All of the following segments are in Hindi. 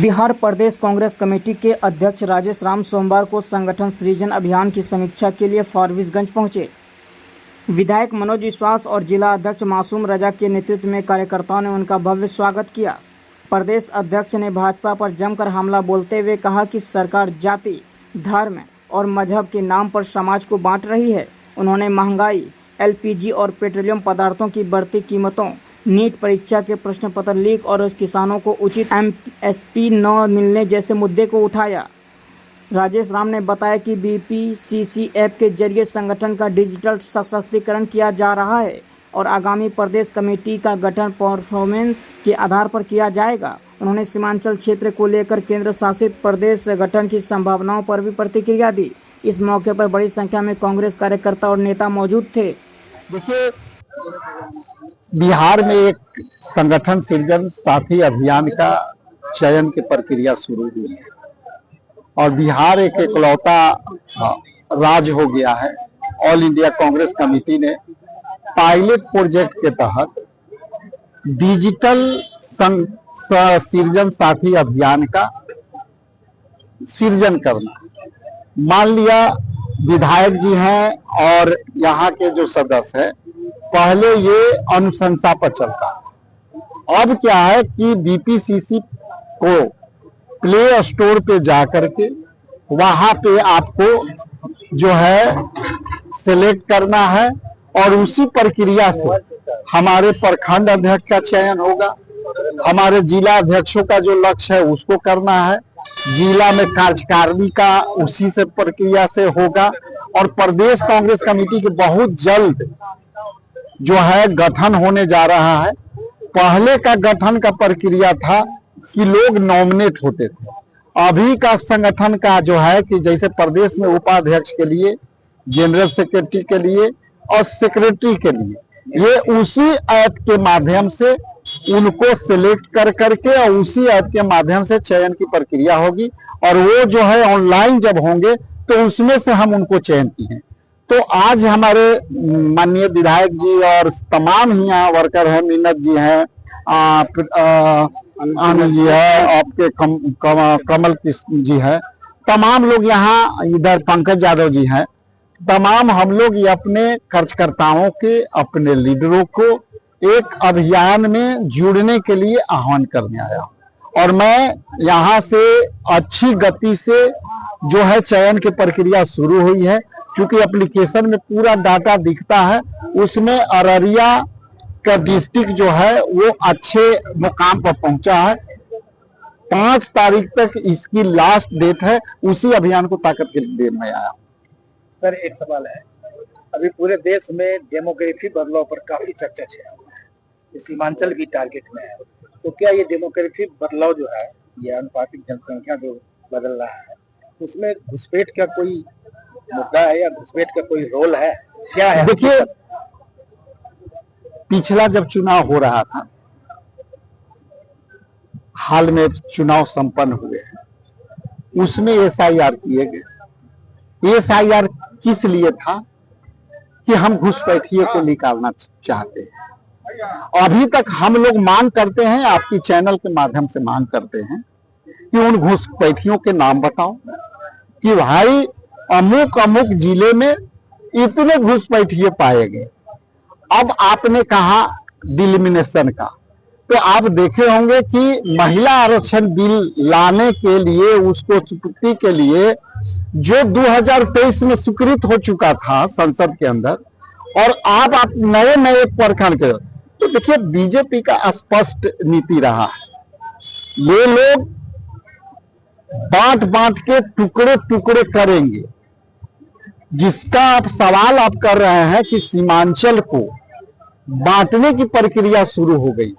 बिहार प्रदेश कांग्रेस कमेटी के अध्यक्ष राजेश राम सोमवार को संगठन सृजन अभियान की समीक्षा के लिए फारबिसगंज पहुंचे। विधायक मनोज विश्वास और जिला अध्यक्ष मासूम रजा के नेतृत्व में कार्यकर्ताओं ने उनका भव्य स्वागत किया। प्रदेश अध्यक्ष ने भाजपा पर जमकर हमला बोलते हुए कहा कि सरकार जाति, धर्म और मजहब के नाम पर समाज को बांट रही है। उन्होंने महंगाई, एलपीजी और पेट्रोलियम पदार्थों की बढ़ती कीमतों, नीट परीक्षा के प्रश्न पत्र लीक और किसानों को उचित एमएसपी न मिलने जैसे मुद्दे को उठाया। राजेश राम ने बताया कि बीपीसीसी ऐप के जरिए संगठन का डिजिटल सशक्तिकरण किया जा रहा है और आगामी प्रदेश कमेटी का गठन परफॉर्मेंस के आधार पर किया जाएगा। उन्होंने सीमांचल क्षेत्र को लेकर केंद्र शासित प्रदेश गठन की संभावनाओं पर भी प्रतिक्रिया दी। इस मौके पर बड़ी संख्या में कांग्रेस कार्यकर्ता और नेता मौजूद थे। देखिए, बिहार में एक संगठन सृजन साथी अभियान का चयन की प्रक्रिया शुरू हुई है और बिहार एक इकलौता राज्य हो गया है। ऑल इंडिया कांग्रेस कमेटी ने पायलट प्रोजेक्ट के तहत डिजिटल सृजन साथी अभियान का सृजन करना। मान लिया विधायक जी हैं और यहाँ के जो सदस्य हैं, पहले ये अनुशंसा पर चलता है। अब क्या है कि बीपीसीसी को प्ले स्टोर पे जाकर के वहां पे आपको जो है सिलेक्ट करना है और उसी प्रक्रिया से हमारे प्रखंड अध्यक्ष का चयन होगा। हमारे जिला अध्यक्षों का जो लक्ष्य है उसको करना है। जिला में कार्यकारिणी का उसी से प्रक्रिया से होगा और प्रदेश कांग्रेस कमेटी के बहुत जल्द जो है गठन होने जा रहा है। पहले का गठन का प्रक्रिया था कि लोग नॉमिनेट होते थे। अभी का संगठन का जो है कि जैसे प्रदेश में उपाध्यक्ष के लिए, जनरल सेक्रेटरी के लिए और सेक्रेटरी के लिए ये उसी ऐप के माध्यम से उनको सिलेक्ट कर करके और उसी ऐप के माध्यम से चयन की प्रक्रिया होगी और वो जो है ऑनलाइन जब होंगे तो उसमें से हम उनको चयन किए। तो आज हमारे माननीय विधायक जी और तमाम ही यहाँ वर्कर हैं, मीनत जी हैं, आनंद जी है, आपके कमल कृष्ण जी है, तमाम लोग यहाँ, इधर पंकज यादव जी हैं, तमाम हम लोग ये अपने कार्यकर्ताओं के, अपने लीडरों को एक अभियान में जुड़ने के लिए आह्वान करने आया और मैं यहाँ से अच्छी गति से जो है चयन की प्रक्रिया शुरू हुई है। क्योंकि एप्लीकेशन में पूरा डाटा दिखता है, उसमें अररिया का डिस्ट्रिक्ट जो है वो अच्छे मुकाम पर पहुंचा है। 5 तारीख तक इसकी लास्ट डेट है। उसी अभियान को ताकत के लिए मैं आया। सर, एक सवाल है, अभी पूरे देश में डेमोग्राफी बदलाव पर काफी चर्चा है, सीमांचल भी टारगेट में है, तो क्या ये डेमोग्राफी बदलाव जो है, ये अनुपातिक जनसंख्या जो बदल रहा है, उसमें घुसपैठ का कोई मुद्दा है या घुसपैठ का कोई रोल है, क्या है? देखिए, पिछला जब चुनाव हो रहा था, हाल में चुनाव संपन्न हुए हैं, उसमें एसआईआर किए गए। एसआईआर किस लिए था? कि हम घुसपैठिए को निकालना चाहते हैं। अभी तक हम लोग मांग करते हैं, आपकी चैनल के माध्यम से मांग करते हैं कि उन घुसपैठियों के नाम बताओ कि भाई अमुक अमुक जिले में इतने घुसपैठिए पाए गए। अब आपने कहा डिलिमिनेशन का, तो आप देखे होंगे कि महिला आरक्षण बिल लाने के लिए, उसको चुनौती के लिए जो 2023 में स्वीकृत हो चुका था संसद के अंदर, और आप नए नए प्रखंड के, तो देखिए बीजेपी का स्पष्ट नीति रहा है, ये लोग बांट बांट के टुकड़े टुकड़े करेंगे। जिसका आप सवाल आप कर रहे हैं कि सीमांचल को बांटने की प्रक्रिया शुरू हो गई,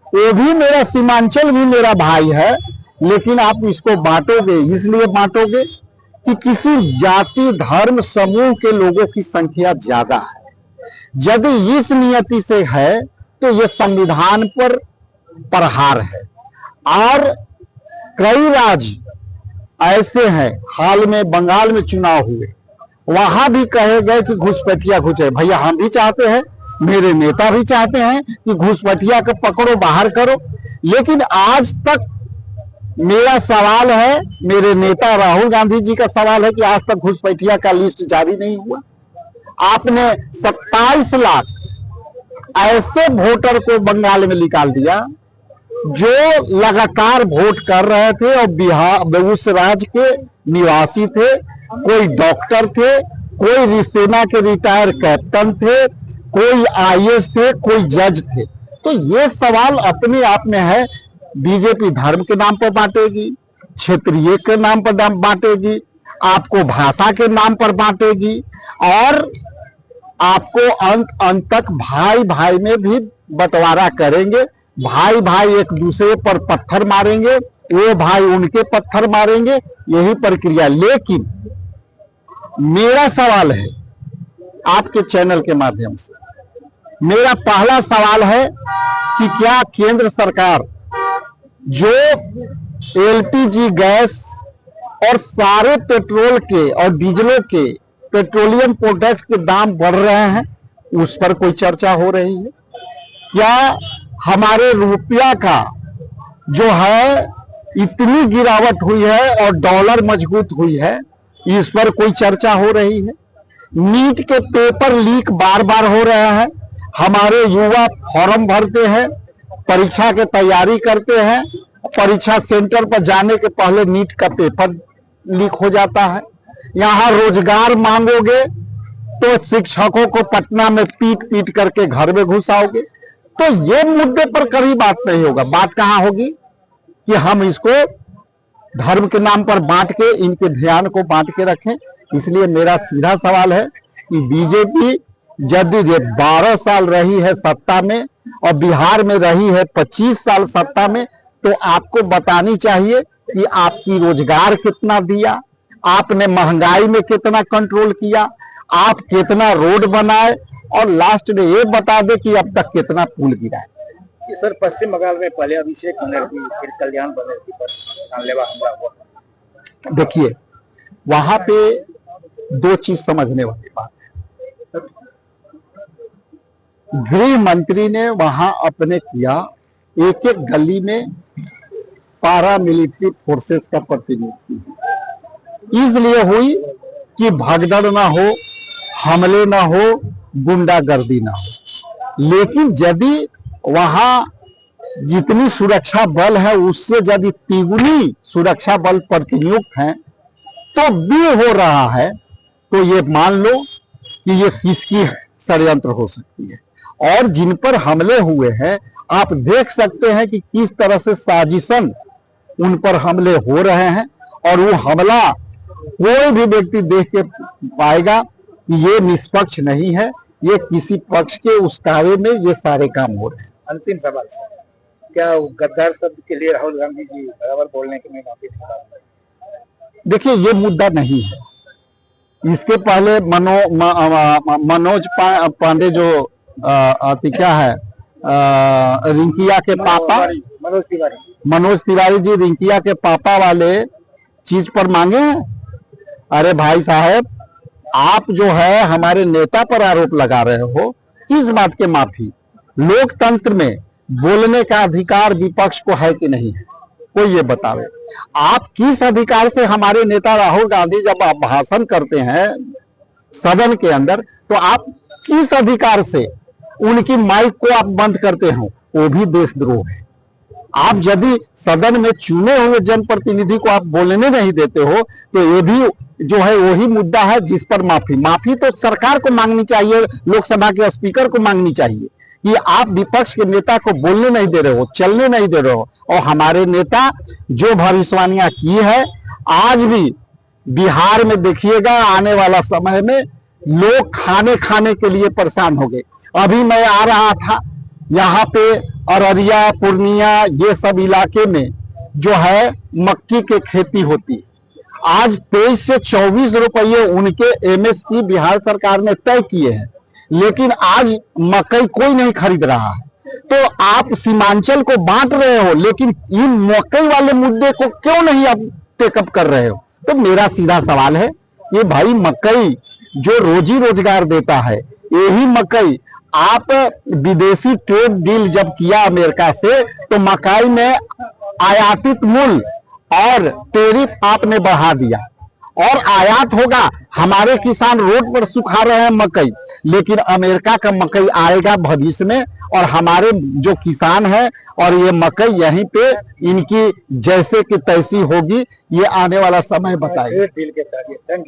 वो भी मेरा सीमांचल भी मेरा भाई है, लेकिन आप इसको बांटोगे, इसलिए बांटोगे कि किसी जाति धर्म समूह के लोगों की संख्या ज्यादा है। यदि इस नियति से है तो ये संविधान पर प्रहार है। और कई राज्य ऐसे हैं, हाल में बंगाल में चुनाव हुए, वहां भी कहे गए कि घुसपैठिया घुसे। भैया, हम भी चाहते हैं, मेरे नेता भी चाहते हैं कि घुसपैठिया को पकड़ो, बाहर करो, लेकिन आज तक मेरा सवाल है, मेरे नेता राहुल गांधी जी का सवाल है कि आज तक घुसपैठिया का लिस्ट जारी नहीं हुआ। आपने 27 लाख ऐसे वोटर को बंगाल में निकाल दिया जो लगातार वोट कर रहे थे और बिहार उस राज्य के निवासी थे, कोई डॉक्टर थे, कोई सेना के रिटायर कैप्टन थे, कोई आईएएस थे, कोई जज थे। तो ये सवाल अपने आप में है, बीजेपी धर्म के नाम पर बांटेगी, क्षेत्रीय के नाम पर बांटेगी, आपको भाषा के नाम पर बांटेगी और आपको अंत तक भाई भाई में भी बंटवारा करेंगे। भाई भाई एक दूसरे पर पत्थर मारेंगे, वो भाई उनके पत्थर मारेंगे, यही प्रक्रिया। लेकिन मेरा सवाल है आपके चैनल के माध्यम से, मेरा पहला सवाल है कि क्या केंद्र सरकार जो एलपीजी गैस और सारे पेट्रोल के और डीजलों के पेट्रोलियम प्रोडक्ट के दाम बढ़ रहे हैं, उस पर कोई चर्चा हो रही है? क्या हमारे रुपया का जो है इतनी गिरावट हुई है और डॉलर मजबूत हुई है, इस पर कोई चर्चा हो रही है? नीट के पेपर लीक बार बार हो रहे हैं, हमारे युवा फॉर्म भरते हैं, परीक्षा की तैयारी करते हैं, परीक्षा सेंटर पर जाने के पहले नीट का पेपर लीक हो जाता है। यहाँ रोजगार मांगोगे तो शिक्षकों को पटना में पीट पीट करके घर में घुसाओगे। तो ये मुद्दे पर कभी बात नहीं होगा। बात कहां होगी कि हम इसको धर्म के नाम पर बांट के, इनके ध्यान को बांट के रखें। इसलिए मेरा सीधा सवाल है कि बीजेपी यदि 12 साल रही है सत्ता में और बिहार में रही है 25 साल सत्ता में, तो आपको बतानी चाहिए कि आपकी रोजगार कितना दिया, आपने महंगाई में कितना कंट्रोल किया, आप कितना रोड बनाए और लास्ट में ये बता दे कि अब तक कितना पुल गिरा है। सर, पश्चिम बंगाल में पहले अभिषेक बनर्जी, फिर कल्याण बनर्जी पर जानलेवा हमला हुआ। देखिए, वहां पे दो चीज समझने वाली बात है। गृह मंत्री ने वहां अपने किया, एक एक गली में पारा मिलिट्री फोर्सेस का प्रतिनिधित्व इसलिए हुई कि भगदड़ ना हो, हमले ना हो, गुंडागर्दी ना हो। लेकिन यदि वहां जितनी सुरक्षा बल है उससे यदि तिगुनी सुरक्षा बल प्रतिनियुक्त हैं तो भी हो रहा है, तो ये मान लो कि ये किसकी षड्यंत्र हो सकती है। और जिन पर हमले हुए हैं आप देख सकते हैं कि किस तरह से साजिशन उन पर हमले हो रहे हैं, और वो हमला कोई भी व्यक्ति देख के पाएगा कि ये निष्पक्ष नहीं है, ये किसी पक्ष के उस्कावे में ये सारे काम हो रहे हैं। अंतिम सवाल सर, क्या गद्दार शब्द के लिए राहुल गांधी जी बराबर बोलने के लिए माफी चाहते? देखिए, ये मुद्दा नहीं है। इसके पहले मनोज पांडे जो क्या है, रिंकिया के पापा मनोज तिवारी जी रिंकिया के पापा वाले चीज पर मांगे हैं। अरे भाई साहब, आप जो है हमारे नेता पर आरोप लगा रहे हो, किस बात के माफी? लोकतंत्र में बोलने का अधिकार विपक्ष को है कि नहीं है, कोई ये बतावे। आप किस अधिकार से हमारे नेता राहुल गांधी जब आप भाषण करते हैं सदन के अंदर, तो आप किस अधिकार से उनकी माइक को आप बंद करते हो? वो भी देशद्रोह है। आप यदि सदन में चुने हुए जनप्रतिनिधि को आप बोलने नहीं देते हो, तो ये भी जो है वही मुद्दा है जिस पर माफी तो सरकार को मांगनी चाहिए, लोकसभा के स्पीकर को मांगनी चाहिए कि आप विपक्ष के नेता को बोलने नहीं दे रहे हो, चलने नहीं दे रहे हो। और हमारे नेता जो भविष्यवाणियां की है, आज भी बिहार में देखिएगा आने वाला समय में लोग खाने के लिए परेशान हो गए। अभी मैं आ रहा था यहाँ पे अररिया, पूर्णिया, ये सब इलाके में जो है मक्की की खेती होती, आज 23 से 24 रुपये उनके एमएसपी बिहार सरकार ने तय किए हैं, लेकिन आज मकई कोई नहीं खरीद रहा है। तो आप सीमांचल को बांट रहे हो, लेकिन इन मकई वाले मुद्दे को क्यों नहीं आप टेकअप कर रहे हो? तो मेरा सीधा सवाल है, ये भाई मकई जो रोजी रोजगार देता है, यही मकई आप विदेशी ट्रेड डील जब किया अमेरिका से, तो मकई में आयातित मूल्य और टैरिफ आपने बढ़ा दिया और आयात होगा। हमारे किसान रोड पर सुखा रहे हैं मकई, लेकिन अमेरिका का मकई आएगा भविष्य में और हमारे जो किसान हैं और ये मकई यहीं पे इनकी जैसे कि तैसी होगी, ये आने वाला समय बताएगा। डील के तहत। Thank you.